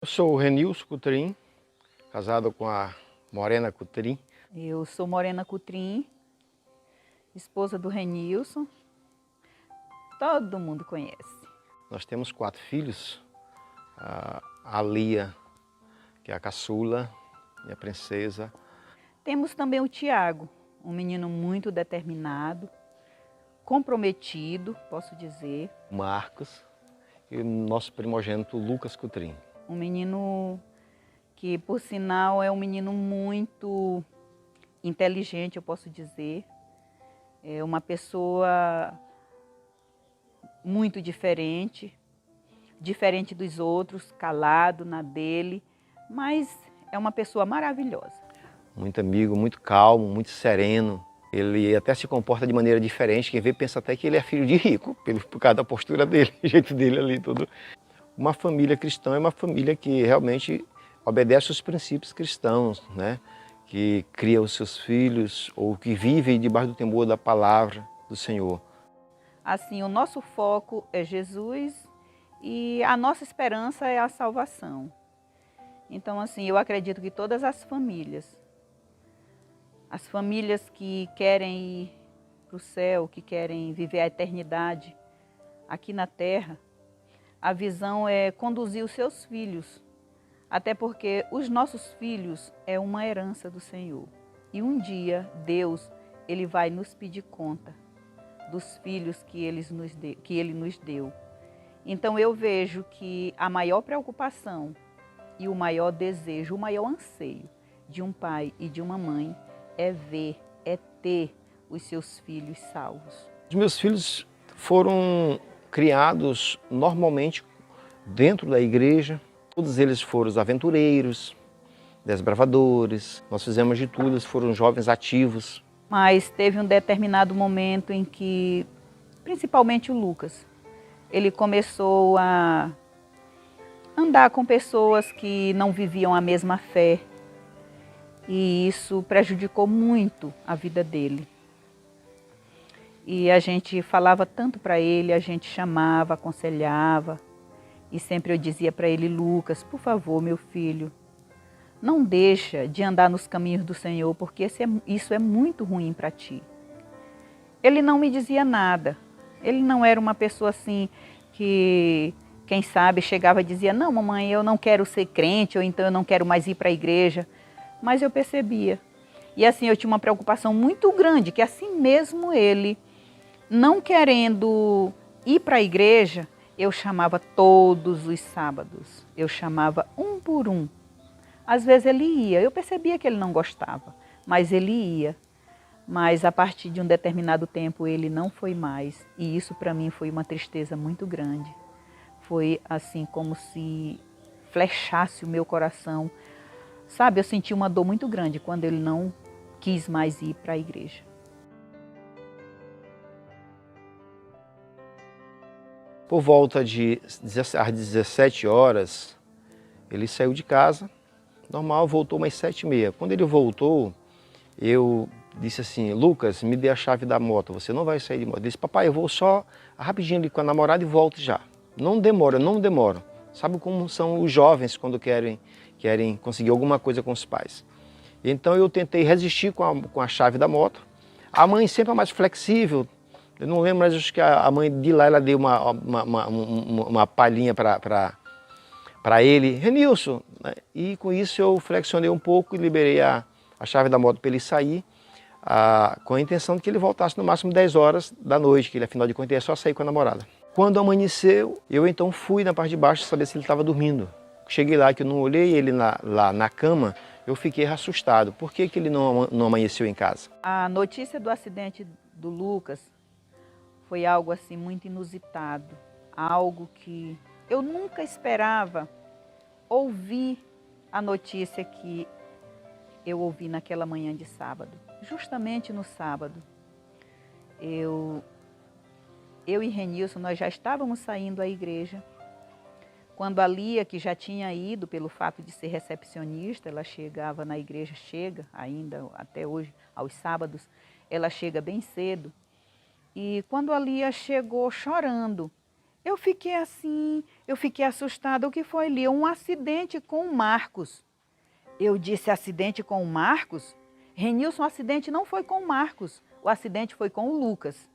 Eu sou o Renilson Cutrim, casado com a Morena Cutrim. Eu sou Morena Cutrim, esposa do Renilson. Todo mundo conhece. Nós temos 4 filhos. A Lia, que é a caçula, minha princesa. Temos também o Tiago, um menino muito determinado, comprometido, posso dizer. O Marcos e o nosso primogênito Lucas Cutrim. Um menino que, por sinal, é um menino muito inteligente, eu posso dizer. É uma pessoa muito diferente dos outros, calado na dele, mas é uma pessoa maravilhosa. Muito amigo, muito calmo, muito sereno. Ele até se comporta de maneira diferente. Quem vê pensa até que ele é filho de rico, por causa da postura dele, o jeito dele ali, tudo. Uma família cristã é uma família que realmente obedece aos princípios cristãos, né? Que cria os seus filhos ou que vive debaixo do temor da palavra do Senhor. Assim, o nosso foco é Jesus e a nossa esperança é a salvação. Então, assim, eu acredito que todas as famílias que querem ir para o céu, que querem viver a eternidade aqui na terra, a visão é conduzir os seus filhos, até porque os nossos filhos é uma herança do Senhor. E um dia Deus, Ele vai nos pedir conta dos filhos que Ele nos deu. Então eu vejo que a maior preocupação e o maior desejo, o maior anseio de um pai e de uma mãe é ter os seus filhos salvos. Os meus filhos foram criados normalmente dentro da igreja. Todos eles foram os aventureiros, desbravadores. Nós fizemos de tudo, eles foram jovens ativos. Mas teve um determinado momento em que, principalmente o Lucas, ele começou a andar com pessoas que não viviam a mesma fé. E isso prejudicou muito a vida dele. E a gente falava tanto para ele, a gente chamava, aconselhava. E sempre eu dizia para ele: Lucas, por favor, meu filho, não deixa de andar nos caminhos do Senhor, porque isso é muito ruim para ti. Ele não me dizia nada. Ele não era uma pessoa assim que, quem sabe, chegava e dizia: não, mamãe, eu não quero ser crente, ou então eu não quero mais ir para a igreja. Mas eu percebia. E assim, eu tinha uma preocupação muito grande, que assim mesmo ele, não querendo ir para a igreja, eu chamava todos os sábados. Eu chamava um por um. Às vezes ele ia, eu percebia que ele não gostava, mas ele ia. Mas a partir de um determinado tempo ele não foi mais. E isso para mim foi uma tristeza muito grande. Foi assim como se flechasse o meu coração. Sabe, eu senti uma dor muito grande quando ele não quis mais ir para a igreja. Por volta às 17 horas, ele saiu de casa, normal, voltou umas 7h30. Quando ele voltou, eu disse assim: Lucas, me dê a chave da moto, você não vai sair de moto. Ele disse: papai, eu vou só rapidinho ali com a namorada e volto já. Não demora, não demora. Sabe como são os jovens quando querem conseguir alguma coisa com os pais. Então eu tentei resistir com a chave da moto. A mãe sempre é mais flexível. Eu não lembro, mas acho que a mãe de lá ela deu uma palhinha para ele, Renilson. E com isso eu flexionei um pouco e liberei a chave da moto para ele sair, com a intenção de que ele voltasse no máximo 10 horas da noite, que ele afinal de contas ia só sair com a namorada. Quando amanheceu, eu então fui na parte de baixo saber se ele estava dormindo. Cheguei lá, que eu não olhei ele lá na cama, eu fiquei assustado. Por que ele não amanheceu em casa? A notícia do acidente do Lucas foi algo assim muito inusitado. Algo que eu nunca esperava ouvir a notícia que eu ouvi naquela manhã de sábado. Justamente no sábado, eu e Renilson, nós já estávamos saindo à igreja, quando a Lia, que já tinha ido pelo fato de ser recepcionista, ela chegava na igreja, chega ainda até hoje, aos sábados, ela chega bem cedo, E quando a Lia chegou chorando, eu fiquei assim, eu fiquei assustada. O que foi, Lia? Um acidente com o Marcos. Eu disse acidente com o Marcos? Renilson, o acidente não foi com o Marcos. O acidente foi com o Lucas.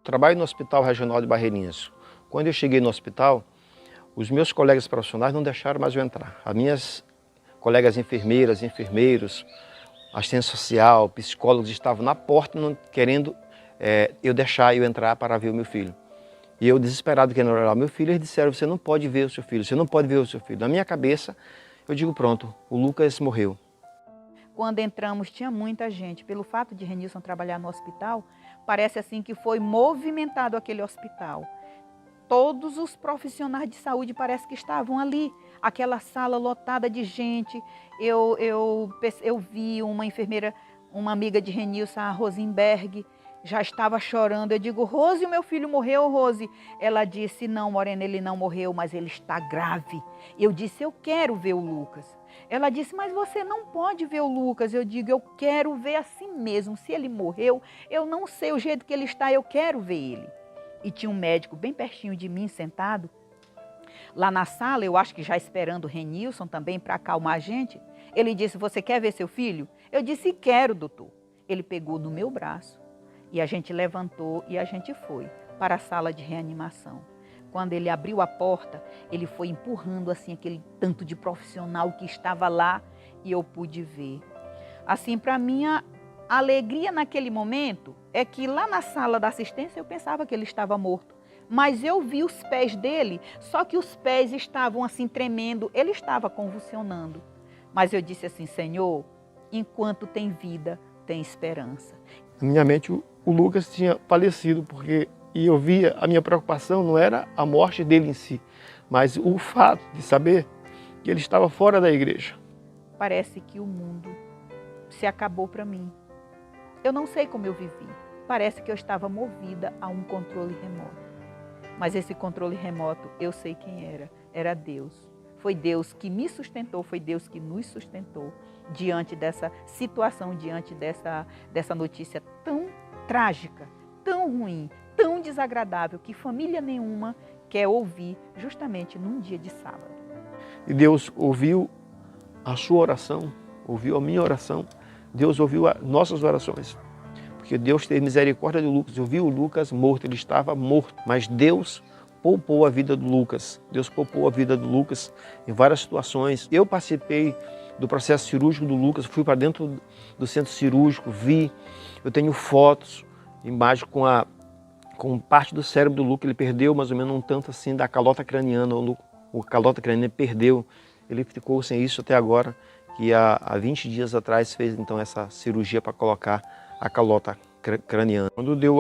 Trabalho no Hospital Regional de Barreirinhas. Quando eu cheguei no hospital, os meus colegas profissionais não deixaram mais eu entrar. As minhas colegas enfermeiras, enfermeiros, assistente social, psicólogos estavam na porta querendo eu deixar eu entrar para ver o meu filho. E eu, desesperado, querendo olhar o meu filho, eles disseram, você não pode ver o seu filho, você não pode ver o seu filho. Na minha cabeça, eu digo, pronto, o Lucas morreu. Quando entramos, tinha muita gente. Pelo fato de Renilson trabalhar no hospital, parece assim que foi movimentado aquele hospital. Todos os profissionais de saúde parece que estavam ali. Aquela sala lotada de gente. Eu vi uma enfermeira, uma amiga de Renilson, a Rosenberg, já estava chorando. Eu digo, Rose, o meu filho morreu, Rose? Ela disse, não, Morena, ele não morreu, mas ele está grave. Eu disse, eu quero ver o Lucas. Ela disse, mas você não pode ver o Lucas. Eu digo, eu quero ver assim mesmo. Se ele morreu, eu não sei o jeito que ele está, eu quero ver ele. E tinha um médico bem pertinho de mim, sentado. Lá na sala, eu acho que já esperando o Renilson também para acalmar a gente. Ele disse, você quer ver seu filho? Eu disse, quero, doutor. Ele pegou no meu braço e a gente levantou e a gente foi para a sala de reanimação. Quando ele abriu a porta, ele foi empurrando assim aquele tanto de profissional que estava lá e eu pude ver. Assim, para minha alegria naquele momento é que lá na sala da assistência eu pensava que ele estava morto. Mas eu vi os pés dele, só que os pés estavam assim tremendo, ele estava convulsionando. Mas eu disse assim, Senhor, enquanto tem vida, tem esperança. Na minha mente, o Lucas tinha falecido, porque eu via, a minha preocupação não era a morte dele em si, mas o fato de saber que ele estava fora da igreja. Parece que o mundo se acabou para mim. Eu não sei como eu vivi. Parece que eu estava movida a um controle remoto. Mas esse controle remoto, eu sei quem era. Era Deus. Foi Deus que me sustentou, foi Deus que nos sustentou diante dessa situação, diante dessa notícia tão trágica, tão ruim, tão desagradável, que família nenhuma quer ouvir justamente num dia de sábado. E Deus ouviu a sua oração, ouviu a minha oração, Deus ouviu as nossas orações. Porque Deus teve misericórdia de Lucas, ouviu o Lucas morto, ele estava morto, mas Deus poupou a vida do Lucas. Deus poupou a vida do Lucas em várias situações. Eu participei do processo cirúrgico do Lucas, fui para dentro do centro cirúrgico, vi, eu tenho fotos, imagens com parte do cérebro do Lucas, ele perdeu mais ou menos um tanto assim da calota craniana, o calota craniana perdeu, ele ficou sem isso até agora, que há 20 dias atrás fez então essa cirurgia para colocar a calota craniana. Quando deu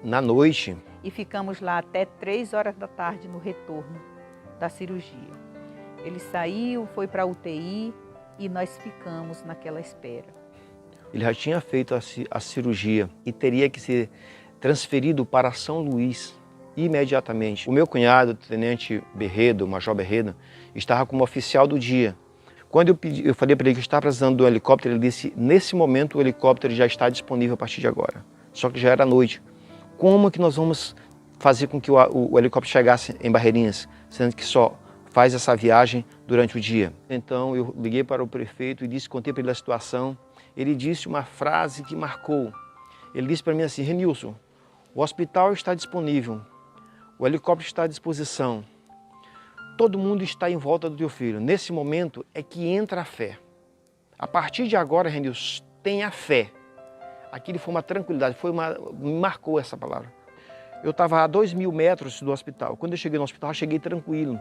na noite... E ficamos lá até 3 horas da tarde no retorno da cirurgia. Ele saiu, foi para a UTI e nós ficamos naquela espera. Ele já tinha feito a cirurgia e teria que ser transferido para São Luís imediatamente. O meu cunhado, o tenente Berredo, o major Berredo, estava como oficial do dia. Quando eu falei para ele que estava precisando do helicóptero, ele disse, nesse momento o helicóptero já está disponível a partir de agora. Só que já era noite. Como que nós vamos fazer com que o helicóptero chegasse em Barreirinhas, sendo que só faz essa viagem durante o dia? Então eu liguei para o prefeito e contei para ele a situação. Ele disse uma frase que marcou. Ele disse para mim assim, Renilson, o hospital está disponível, o helicóptero está à disposição. Todo mundo está em volta do teu filho. Nesse momento é que entra a fé. A partir de agora, Renilson, tenha fé. Aquilo foi uma tranquilidade, me marcou essa palavra. Eu estava a 2.000 metros do hospital. Quando eu cheguei no hospital, eu cheguei tranquilo.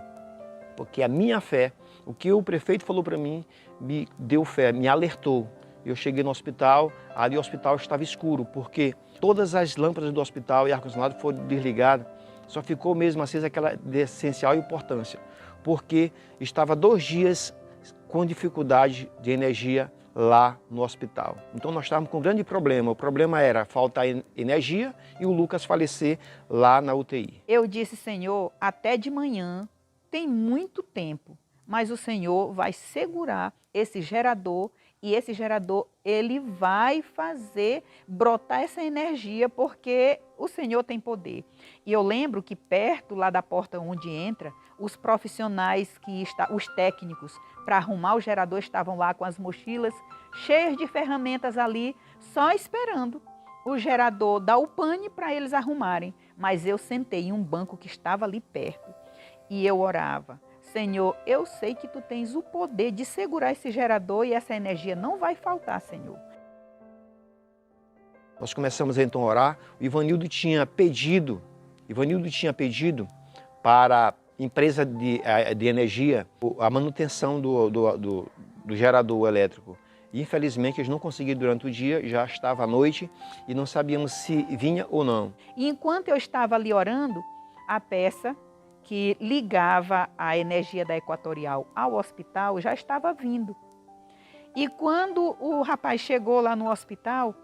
Porque a minha fé, o que o prefeito falou para mim, me deu fé, me alertou. Eu cheguei no hospital, ali o hospital estava escuro, porque todas as lâmpadas do hospital e ar-condicionado foram desligadas. Só ficou mesmo acesa aquela de essencial importância, porque estava 2 dias com dificuldade de energia lá no hospital. Então nós estávamos com um grande problema. O problema era faltar energia e o Lucas falecer lá na UTI. Eu disse, Senhor, até de manhã tem muito tempo, mas o Senhor vai segurar esse gerador e esse gerador, ele vai fazer brotar essa energia porque o Senhor tem poder. E eu lembro que perto lá da porta onde entra, os profissionais, os técnicos para arrumar o gerador estavam lá com as mochilas cheias de ferramentas ali, só esperando o gerador dar o pane para eles arrumarem. Mas eu sentei em um banco que estava ali perto e eu orava. Senhor, eu sei que tu tens o poder de segurar esse gerador e essa energia não vai faltar, Senhor. Nós começamos então a orar. O Ivanildo tinha pedido para a empresa de energia a manutenção do gerador elétrico. E, infelizmente, eles não conseguiram durante o dia, já estava à noite e não sabíamos se vinha ou não. E enquanto eu estava ali orando, a peça que ligava a energia da Equatorial ao hospital já estava vindo. E quando o rapaz chegou lá no hospital,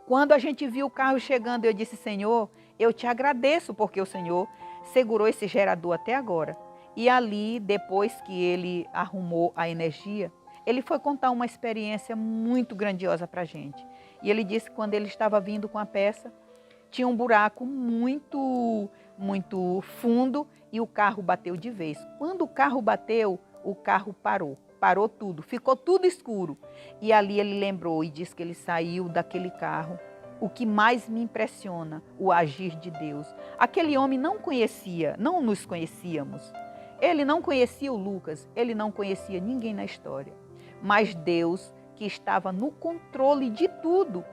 quando a gente viu o carro chegando, eu disse, Senhor, eu te agradeço porque o Senhor segurou esse gerador até agora. E ali, depois que ele arrumou a energia, ele foi contar uma experiência muito grandiosa para a gente. E ele disse que quando ele estava vindo com a peça, tinha um buraco muito fundo e o carro bateu de vez. Quando o carro bateu, o carro parou tudo, ficou tudo escuro. E ali ele lembrou e disse que ele saiu daquele carro. O que mais me impressiona, o agir de Deus. Aquele homem não nos conhecíamos. Ele não conhecia o Lucas, ele não conhecia ninguém na história. Mas Deus, que estava no controle de tudo,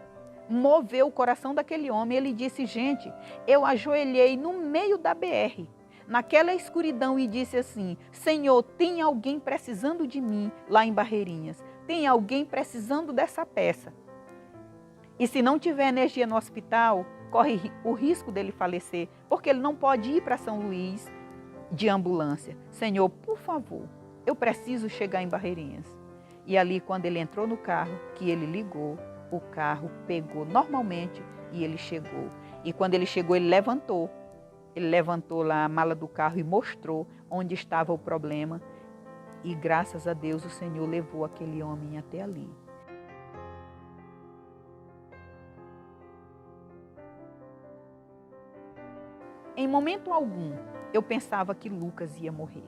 moveu o coração daquele homem. Ele disse, gente, eu ajoelhei no meio da BR, naquela escuridão e disse assim, Senhor, tem alguém precisando de mim lá em Barreirinhas? Tem alguém precisando dessa peça? E se não tiver energia no hospital, corre o risco dele falecer, porque ele não pode ir para São Luís de ambulância. Senhor, por favor, eu preciso chegar em Barreirinhas. E ali, quando ele entrou no carro, que ele ligou, o carro pegou normalmente e ele chegou. E quando ele chegou, ele levantou lá a mala do carro e mostrou onde estava o problema. E graças a Deus o Senhor levou aquele homem até ali. Em momento algum, eu pensava que Lucas ia morrer.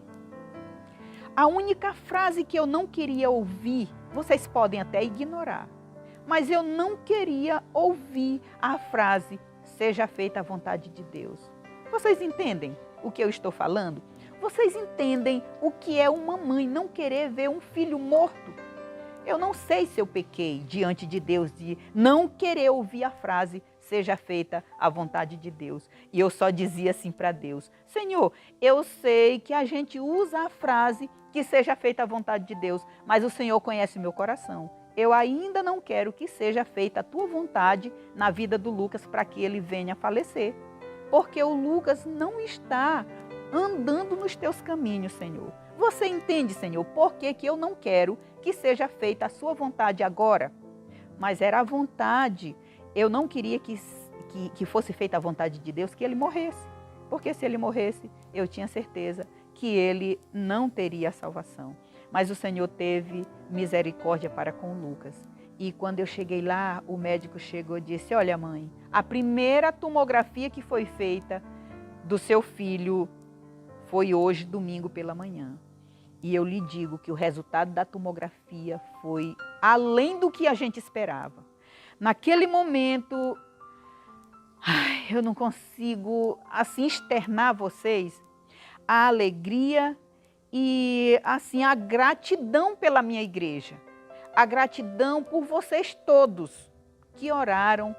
A única frase que eu não queria ouvir, vocês podem até ignorar, mas eu não queria ouvir a frase, seja feita a vontade de Deus. Vocês entendem o que eu estou falando? Vocês entendem o que é uma mãe não querer ver um filho morto? Eu não sei se eu pequei diante de Deus de não querer ouvir a frase, seja feita a vontade de Deus. E eu só dizia assim para Deus, Senhor, eu sei que a gente usa a frase que seja feita a vontade de Deus, mas o Senhor conhece o meu coração. Eu ainda não quero que seja feita a tua vontade na vida do Lucas para que ele venha a falecer. Porque o Lucas não está andando nos teus caminhos, Senhor. Você entende, Senhor, por que eu não quero que seja feita a sua vontade agora? Mas era a vontade. Eu não queria que fosse feita a vontade de Deus, que ele morresse. Porque se ele morresse, eu tinha certeza que ele não teria a salvação. Mas o Senhor teve misericórdia para com o Lucas. E quando eu cheguei lá, o médico chegou e disse, olha mãe, a primeira tomografia que foi feita do seu filho foi hoje, domingo pela manhã. E eu lhe digo que o resultado da tomografia foi além do que a gente esperava. Naquele momento, eu não consigo assim externar a vocês a alegria e assim a gratidão pela minha igreja. A gratidão por vocês todos que oraram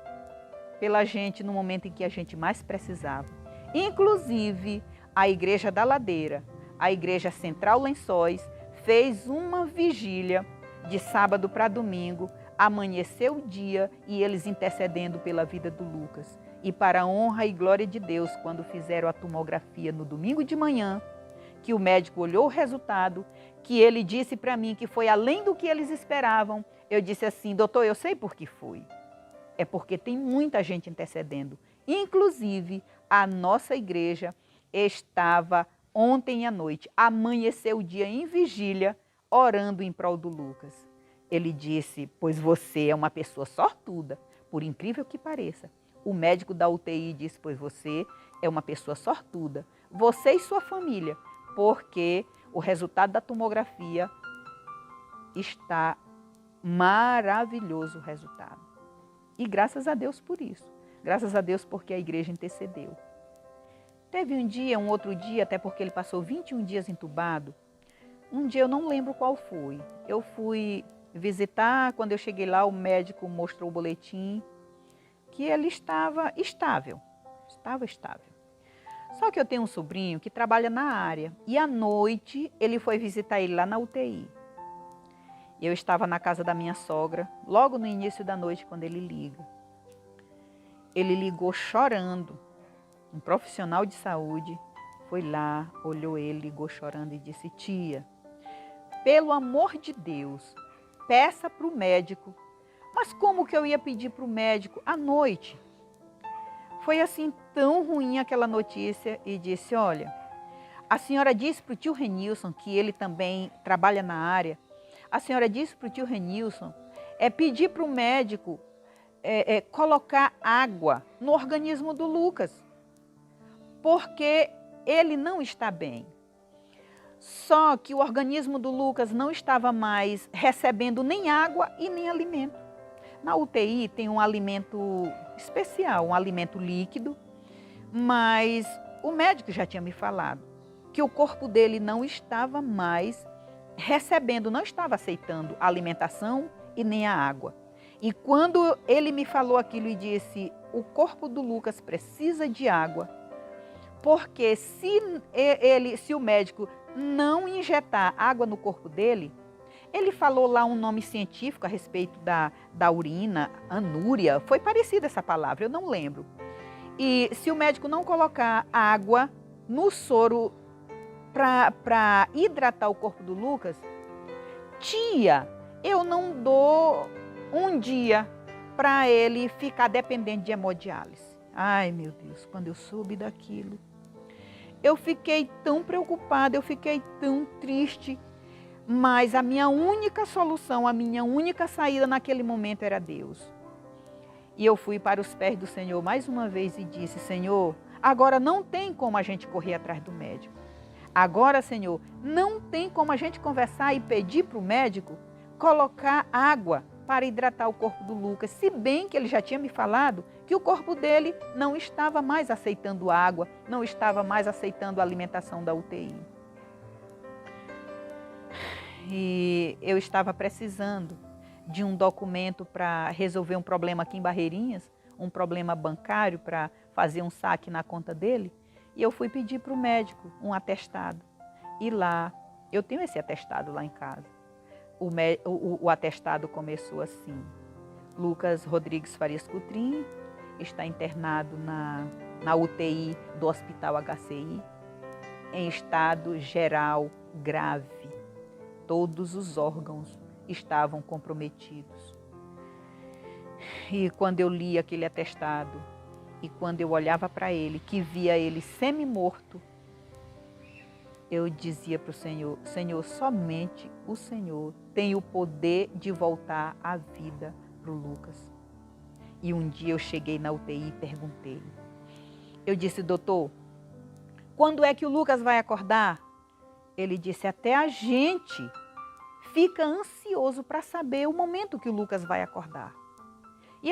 pela gente no momento em que a gente mais precisava. Inclusive, a Igreja da Ladeira, a Igreja Central Lençóis, fez uma vigília de sábado para domingo, amanheceu o dia e eles intercedendo pela vida do Lucas. E para a honra e glória de Deus, quando fizeram a tomografia no domingo de manhã, que o médico olhou o resultado, que ele disse para mim que foi além do que eles esperavam, eu disse assim, doutor, eu sei por que foi. É porque tem muita gente intercedendo. Inclusive, a nossa igreja estava ontem à noite, amanheceu o dia em vigília, orando em prol do Lucas. Ele disse, pois você é uma pessoa sortuda, por incrível que pareça. O médico da UTI disse, pois você é uma pessoa sortuda, você e sua família, porque o resultado da tomografia está maravilhoso o resultado. E graças a Deus por isso. Graças a Deus porque a igreja intercedeu. Teve um outro dia, até porque ele passou 21 dias entubado. Um dia eu não lembro qual foi. Eu fui visitar, quando eu cheguei lá, o médico mostrou o boletim que ele estava estável. Estava estável. Só que eu tenho um sobrinho que trabalha na área e à noite ele foi visitar ele lá na UTI. Eu estava na casa da minha sogra, logo no início da noite, quando ele liga. Ele ligou chorando. Um profissional de saúde foi lá, olhou ele, ligou chorando e disse, tia, pelo amor de Deus, peça para o médico. Mas como que eu ia pedir para o médico à noite? Foi assim tão ruim aquela notícia e disse, olha, a senhora disse para o tio Renilson, que ele também trabalha na área, a senhora disse para o tio Renilson pedir para o médico colocar água no organismo do Lucas, porque ele não está bem. Só que o organismo do Lucas não estava mais recebendo nem água e nem alimento. Na UTI tem um alimento especial, um alimento líquido, mas o médico já tinha me falado que o corpo dele não estava mais recebendo, não estava aceitando a alimentação e nem a água. E quando ele me falou aquilo e disse, o corpo do Lucas precisa de água, porque se o médico não injetar água no corpo dele, ele falou lá um nome científico a respeito da urina, anúria, foi parecida essa palavra, eu não lembro. E se o médico não colocar água no soro para hidratar o corpo do Lucas, tia, eu não dou um dia para ele ficar dependente de hemodiálise. Ai, meu Deus, quando eu soube daquilo, eu fiquei tão preocupada, eu fiquei tão triste, mas a minha única solução, a minha única saída naquele momento era Deus. E eu fui para os pés do Senhor mais uma vez e disse, Senhor, agora não tem como a gente correr atrás do médico. Agora, Senhor, não tem como a gente conversar e pedir para o médico colocar água para hidratar o corpo do Lucas, se bem que ele já tinha me falado que o corpo dele não estava mais aceitando água, não estava mais aceitando a alimentação da UTI. E eu estava precisando de um documento para resolver um problema aqui em Barreirinhas, um problema bancário para fazer um saque na conta dele, e eu fui pedir para o médico um atestado. E lá, eu tenho esse atestado lá em casa. O atestado começou assim, Lucas Rodrigues Farias Coutrinho está internado na UTI do Hospital HCI, em estado geral grave. Todos os órgãos estavam comprometidos. E quando eu li aquele atestado, e quando eu olhava para ele, que via ele semi-morto, eu dizia para o Senhor, Senhor, somente o Senhor tem o poder de voltar a vida para o Lucas. E um dia eu cheguei na UTI e perguntei. Eu disse, doutor, quando é que o Lucas vai acordar? Ele disse, até a gente fica ansioso para saber o momento que o Lucas vai acordar. E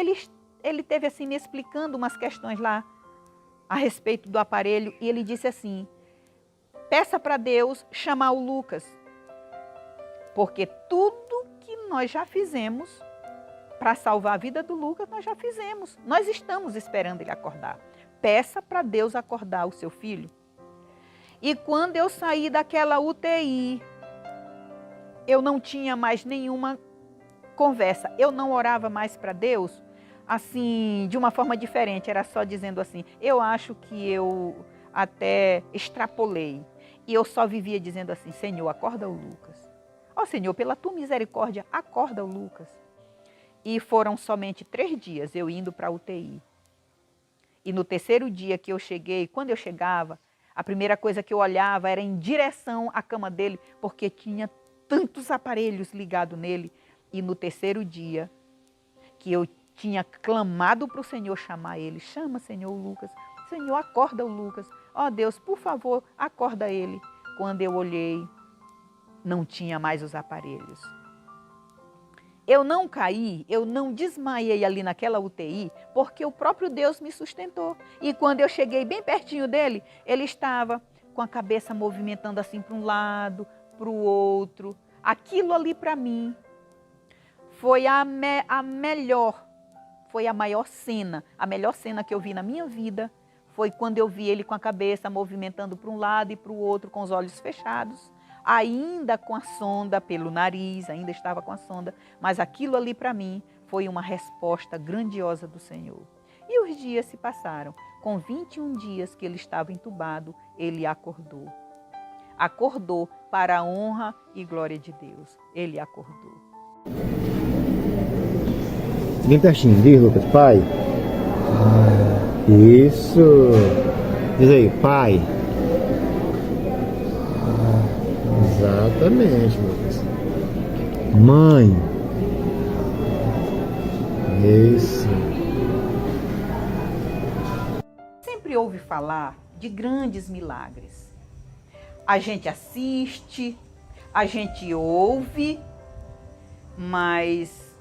ele teve assim me explicando umas questões lá a respeito do aparelho e ele disse assim, peça para Deus chamar o Lucas, porque tudo que nós já fizemos para salvar a vida do Lucas, nós já fizemos. Nós estamos esperando ele acordar. Peça para Deus acordar o seu filho. E quando eu saí daquela UTI, eu não tinha mais nenhuma conversa. Eu não orava mais para Deus, assim, de uma forma diferente. Era só dizendo assim, eu acho que eu até extrapolei. E eu só vivia dizendo assim, Senhor, acorda o Lucas. Ó Senhor, pela tua misericórdia, acorda o Lucas. E foram somente 3 dias eu indo para a UTI. E no terceiro dia que eu cheguei, quando eu chegava, A primeira coisa que eu olhava era em direção à cama dele, porque tinha tantos aparelhos ligados nele. E no terceiro dia, que eu tinha clamado para o Senhor chamar ele, chama, Senhor, o Lucas. Senhor, acorda o Lucas. Ó Deus, por favor, acorda ele. Quando eu olhei, não tinha mais os aparelhos. Eu não caí, eu não desmaiei ali naquela UTI, porque o próprio Deus me sustentou. E quando eu cheguei bem pertinho dele, ele estava com a cabeça movimentando assim para um lado, para o outro. Aquilo ali para mim foi a melhor, foi a maior cena. A melhor cena que eu vi na minha vida foi quando eu vi ele com a cabeça movimentando para um lado e para o outro, com os olhos fechados. Ainda com a sonda pelo nariz, ainda estava com a sonda, mas aquilo ali para mim foi uma resposta grandiosa do Senhor. E os dias se passaram. Com 21 dias que ele estava entubado, ele acordou. Acordou para a honra e glória de Deus. Ele acordou. Bem pertinho, diz, Lucas, pai. Isso. Diz aí, pai. Exatamente, Lucas. Mãe. Isso. Sempre ouve falar de grandes milagres. A gente assiste, a gente ouve, mas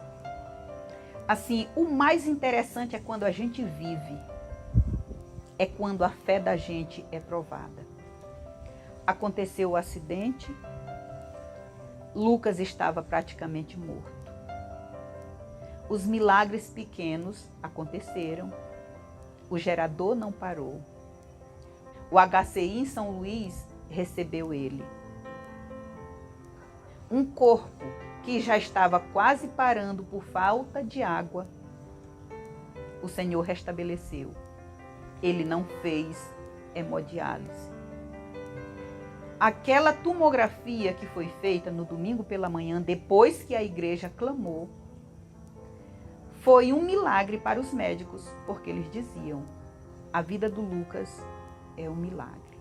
assim, o mais interessante é quando a gente vive. É quando a fé da gente é provada. Aconteceu o acidente, Lucas estava praticamente morto. Os milagres pequenos aconteceram, o gerador não parou. O HCI em São Luís recebeu ele. Um corpo que já estava quase parando por falta de água, o Senhor restabeleceu. Ele não fez hemodiálise. Aquela tomografia que foi feita no domingo pela manhã, depois que a igreja clamou, foi um milagre para os médicos, porque eles diziam: a vida do Lucas é um milagre.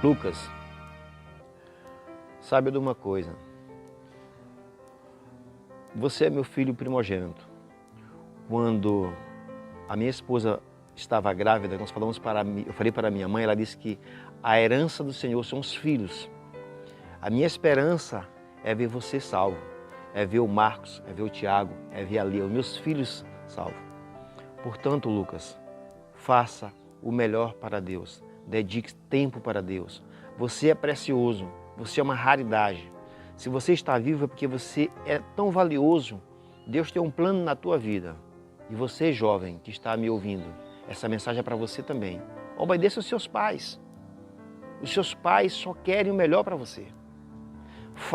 Lucas, saiba de uma coisa. Você é meu filho primogênito. Quando a minha esposa estava grávida, eu falei para minha mãe, ela disse que a herança do Senhor são os filhos. A minha esperança é ver você salvo, é ver o Marcos, é ver o Tiago, é ver a Lia, os meus filhos salvos. Portanto, Lucas, faça o melhor para Deus, dedique tempo para Deus. Você é precioso, você é uma raridade. Se você está vivo é porque você é tão valioso. Deus tem um plano na tua vida. E você, jovem, que está me ouvindo, essa mensagem é para você também. Obedeça aos seus pais. Os seus pais só querem o melhor para você.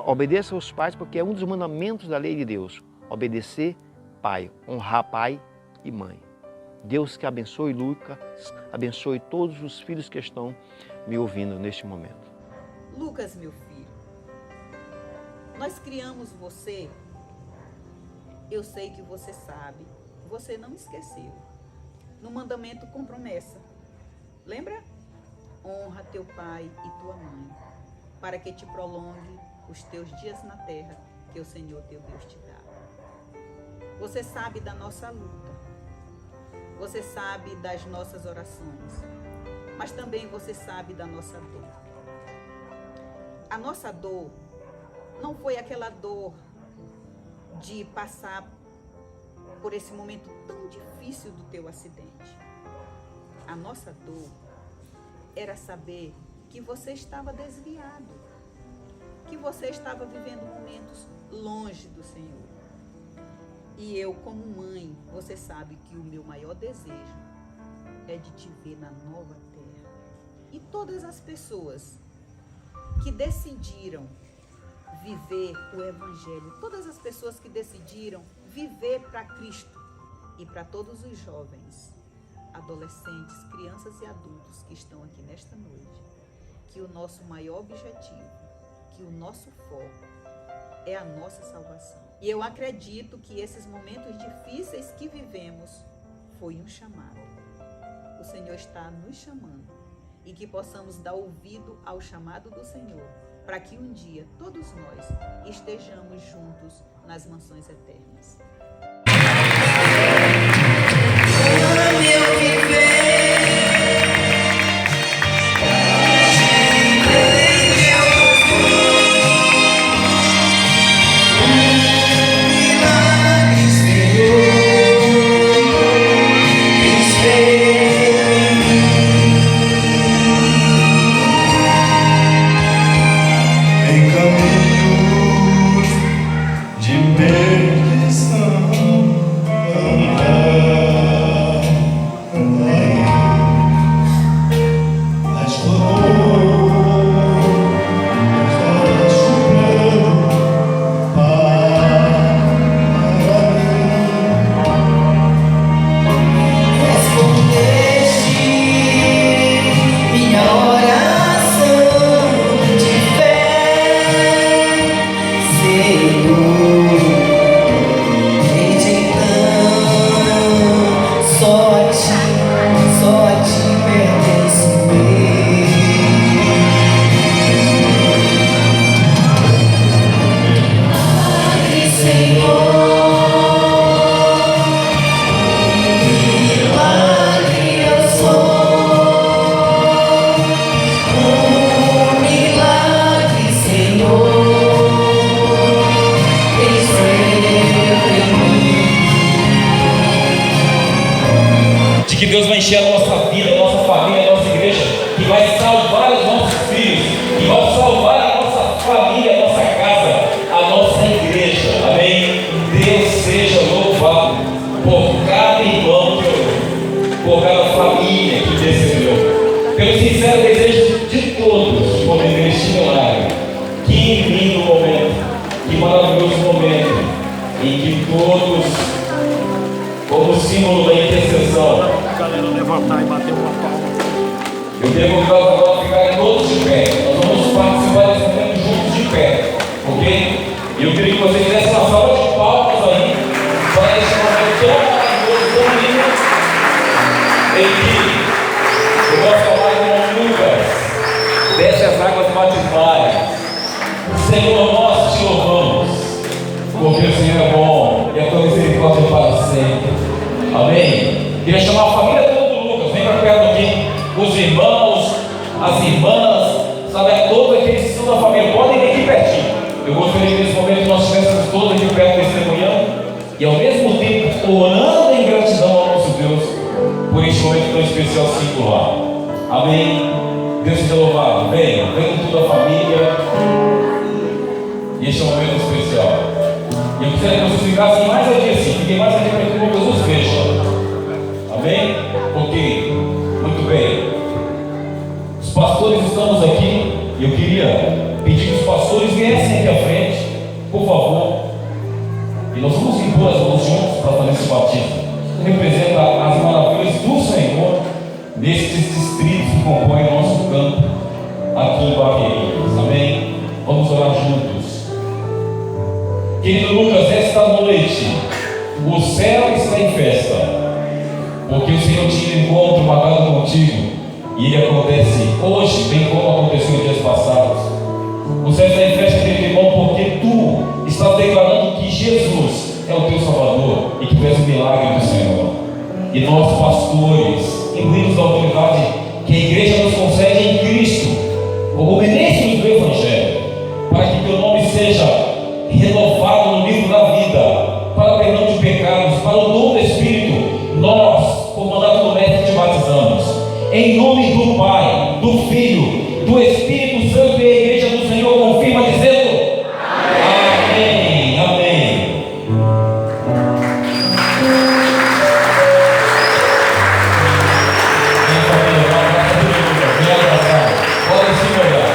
Obedeça aos pais porque é um dos mandamentos da lei de Deus. Obedecer pai, honrar pai e mãe. Deus que abençoe Lucas, abençoe todos os filhos que estão me ouvindo neste momento. Lucas, meu filho, nós criamos você, eu sei que você sabe, você não esqueceu. No mandamento com promessa, lembra? Honra teu pai e tua mãe, para que te prolongue os teus dias na terra que o Senhor teu Deus te dá. Você sabe da nossa luta, você sabe das nossas orações, mas também você sabe da nossa dor. A nossa dor não foi aquela dor de passar por esse momento tão difícil do teu acidente. A nossa dor era saber que você estava desviado, que você estava vivendo momentos longe do Senhor. E eu, como mãe, você sabe que o meu maior desejo é de te ver na nova terra. E todas as pessoas que decidiram viver o Evangelho, todas as pessoas que decidiram viver para Cristo e para todos os jovens, adolescentes, crianças e adultos que estão aqui nesta noite, que o nosso maior objetivo, que o nosso foco é a nossa salvação. E eu acredito que esses momentos difíceis que vivemos foi um chamado. O Senhor está nos chamando e que possamos dar ouvido ao chamado do Senhor, para que um dia todos nós estejamos juntos nas mansões eternas. Que Deus vai encher a nossa vida, a nossa família, a nossa igreja, que vai salvar os nossos filhos, que vai salvar a nossa família, a nossa casa, a nossa igreja. Amém? Deus seja louvado por cada irmão que orou, por cada família que recebeu. Pelo sincero desejo de todos, como igreja estimular. Que lindo momento, que maravilhoso momento, em que todos, como símbolo da intercessão, galera levantar e bater uma palma. eu devo agora ficar todos de pé. Nós vamos participar desse momento juntos de pé, ok? E eu queria que vocês dessem uma salva de palmas aí para esse momento tão maravilhoso, tão lindo, em que o nosso amado irmão Lucas desse circular. Amém? Deus seja louvado. Venha com toda a família. E este é um momento especial. E eu queria que vocês ficassem mais aqui assim. Fiquem mais aqui para que o Lucas os veja. Amém? Ok. Muito bem. Os pastores estamos aqui. E eu queria pedir que os pastores viessem aqui à frente, por favor. E nós vamos impor as mãos juntos para fazer esse batismo. Representa as maravilhas do Senhor nestes distritos que compõem o nosso campo aqui em Barreirinhas. Amém? Vamos orar juntos. Querido Lucas, esta noite o céu está em festa, porque o Senhor tinha um encontro marcado contigo, e ele acontece hoje, bem como aconteceu em dias passados. O céu está em festa, querido irmão, porque tu estás declarando que Jesus é o teu Salvador e que tu és o milagre do Senhor. E nós, pastores, imbuídos da autoridade que a igreja nos concede em Cristo, obedecemos do Evangelho, para que teu nome seja renovado no livro da vida, para perdão de pecados, para o dom do Espírito. Nós, por mandato do Mestre, te batizamos em nome do Pai, do Filho, do Espírito Santo, e a igreja do Senhor confirma dizendo amém, amém. Minha família, uma abraço a Deus, minha abraçada, podem se olhar.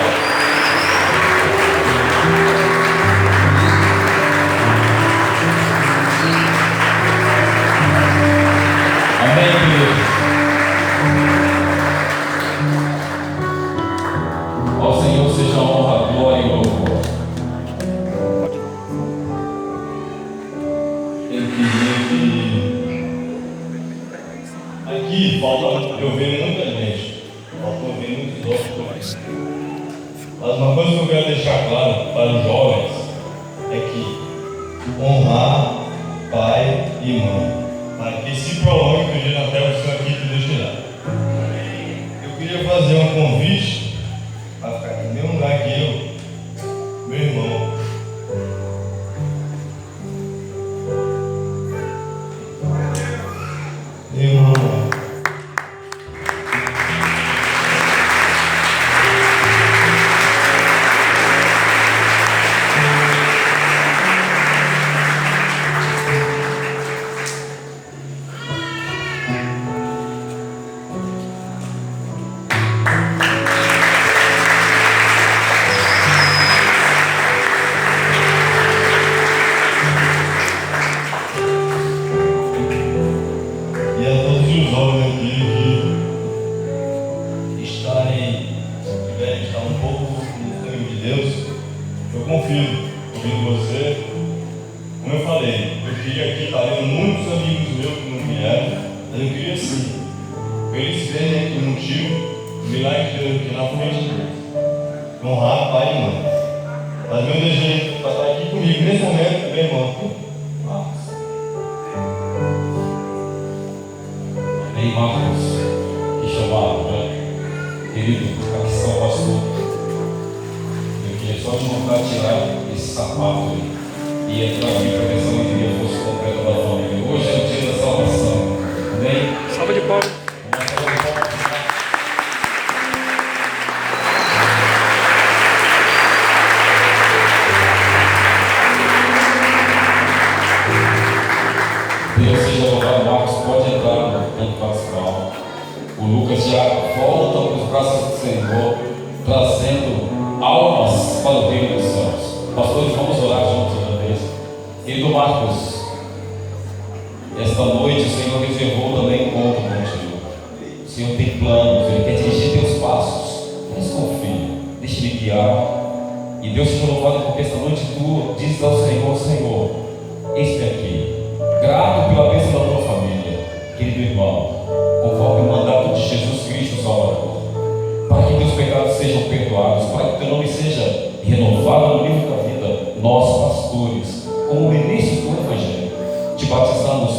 Amém, queridos. Ao Senhor seja a honra, a glória e o louvor. Eu queria que aqui falta eu ver muita gente, falta eu ver muitos outros. Mas uma coisa que eu quero deixar claro para os jovens é que honrar pai e mãe, para que se prolongue o dia na terra do Senhor aqui que Deus te dá. Eu queria fazer um convite para ficar no mesmo lugar que eu, meu irmão. Meu irmão. E a todos os jovens aqui que estarem, se tiverem estar um pouco no caminho de Deus, eu confio ouvindo você. Como eu falei, eu queria aqui estar vendo muitos amigos meus que não vieram, mas eu queria sim, para eles verem aqui o motivo, o milagre de Deus aqui na frente deles, honrar pai e mãe. Mas meu desejo para estar aqui comigo nesse momento é meu irmão. Amém, Marcos, que chamaram, né? Querido, aqui está o pastor. Eu queria só te mandar tirar esse sapato aí e entrar aqui para que essa alegria fosse completa da família. Hoje é o dia da salvação. Amém? Salva de palmas. Deus seja louvado. Marcos, pode entrar no canto pastoral. O Lucas já volta para os braços do Senhor, trazendo almas para o reino dos céus. Pastores, vamos orar juntos outra vez. Querido Marcos, esta noite o Senhor reservou também encontro contigo. O Senhor tem planos, Ele quer dirigir teus passos. Desconfie, deixe Ele guiar. E Deus seja louvado porque esta noite tu dizes ao Senhor: Senhor, eis-me aqui, grato pela bênção da tua família, querido irmão, conforme o mandato de Jesus Cristo, Salvador, para que teus pecados sejam perdoados, para que teu nome seja renovado no livro da vida. Nós, pastores, como ministros do Evangelho, te batizamos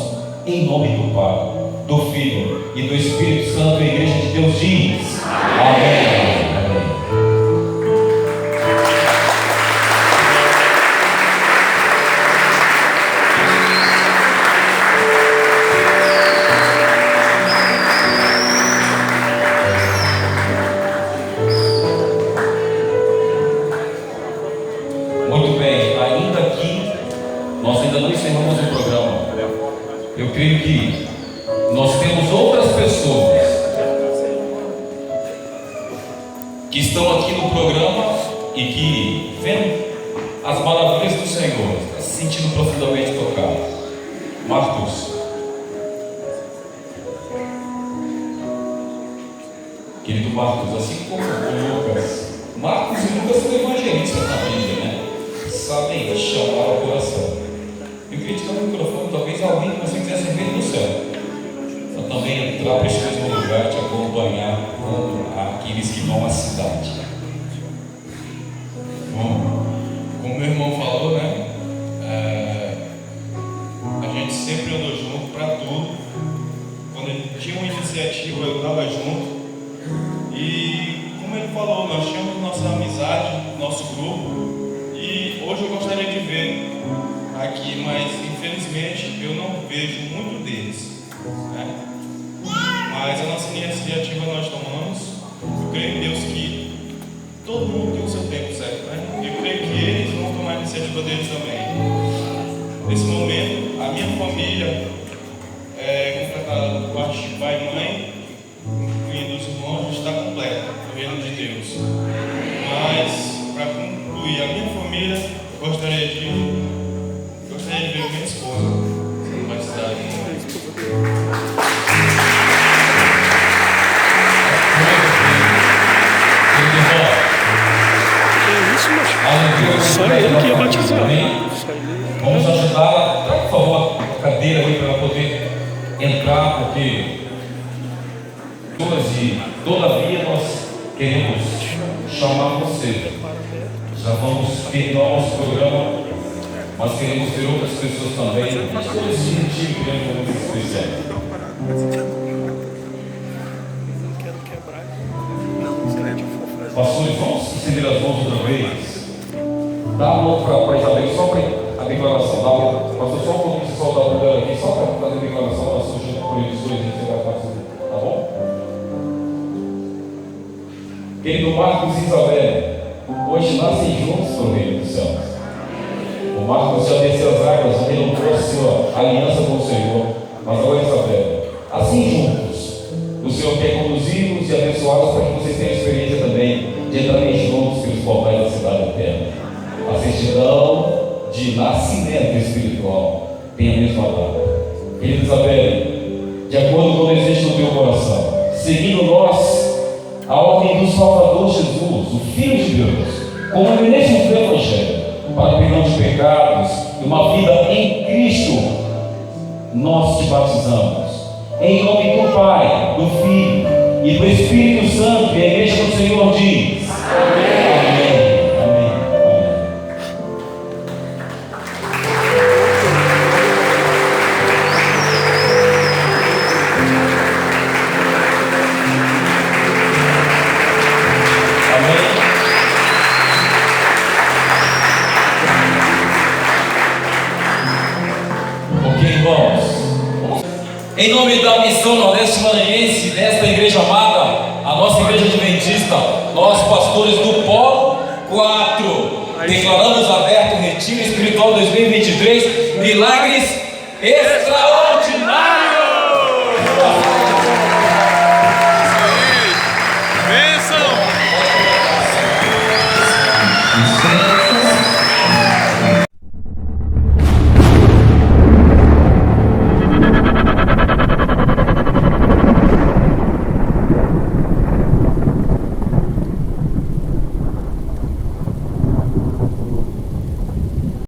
em nome do Pai, do Filho e do Espírito Santo. E a igreja de Deus diz amém. creio que nós temos outras pessoas que estão aqui no programa e que vendo as maravilhas do Senhor, está se sentindo profundamente tocado. Marcos, querido Marcos, assim como o Lucas, Marcos e Lucas são evangelistas na Bíblia, né? Sabem chamar o coração. Eu queria te dar um microfone, talvez alguém que você quisesse ver no céu, para também entrar para esse mesmo lugar, te acompanhar com aqueles que vão à cidade. Bom, como meu irmão falou, né? A gente sempre andou junto para tudo. Quando tinha uma iniciativa, eu estava junto. E como ele falou, nós tínhamos nossa amizade, nosso grupo. E hoje eu gostaria de ver aqui, mas infelizmente eu não vejo muito deles, né? Mas a nossa iniciativa nós tomamos. Eu creio em Deus que todo mundo tem o seu tempo certo, né? Eu creio que eles vão tomar a iniciativa deles também. Nesse momento, a minha família é completada por parte de pai e mãe, incluindo os irmãos, está completa no reino de Deus. Mas, para concluir, a minha família, eu gostaria de ver minha esposa na cidade. Só ele que ia batizar. Vamos ajudá-la. Por favor, a cadeira aí para ela poder entrar, porque todavia nós queremos chamar você. Já vamos terminar o nosso programa, mas queremos ter outras pessoas também. Todo esse retiro que é muito especial. Pastores, vamos estender as mãos outra vez. Dá a mão para Isabel, só para a declaração. Pastor, só um pouquinho de soltar o dela aqui, só para fazer a declaração. Nós estamos junto com eles dois, você vai fazer, tá bom? Querido Marcos e Isabel, hoje nascem juntos no reino dos céus. O Marcos já desceu as águas, já renovou a sua aliança com o Senhor. Mas agora, Isabel, assim juntos, o Senhor quer conduzi-los e abençoá-los para que vocês tenham a experiência também de entrarem juntos pelos portais da cidade eterna. A certidão de nascimento espiritual tem a mesma data. Querida Isabel, de acordo com o desejo do teu coração, seguindo nós a ordem do Salvador Jesus, o Filho de Deus, como eminência do Evangelho, para o perdão de pecados e uma vida em Cristo, nós te batizamos. Em nome do Pai, do Filho e do Espírito Santo, e a igreja do Senhor diz: Amém. Amém. Amém. Ok, irmãos. Em nome da Missão Nordeste Maranhense, desta igreja amada, a nossa igreja adventista, nós pastores do Polo 4, declaramos aberto o Retiro Espiritual 2023, milagres extraordinários.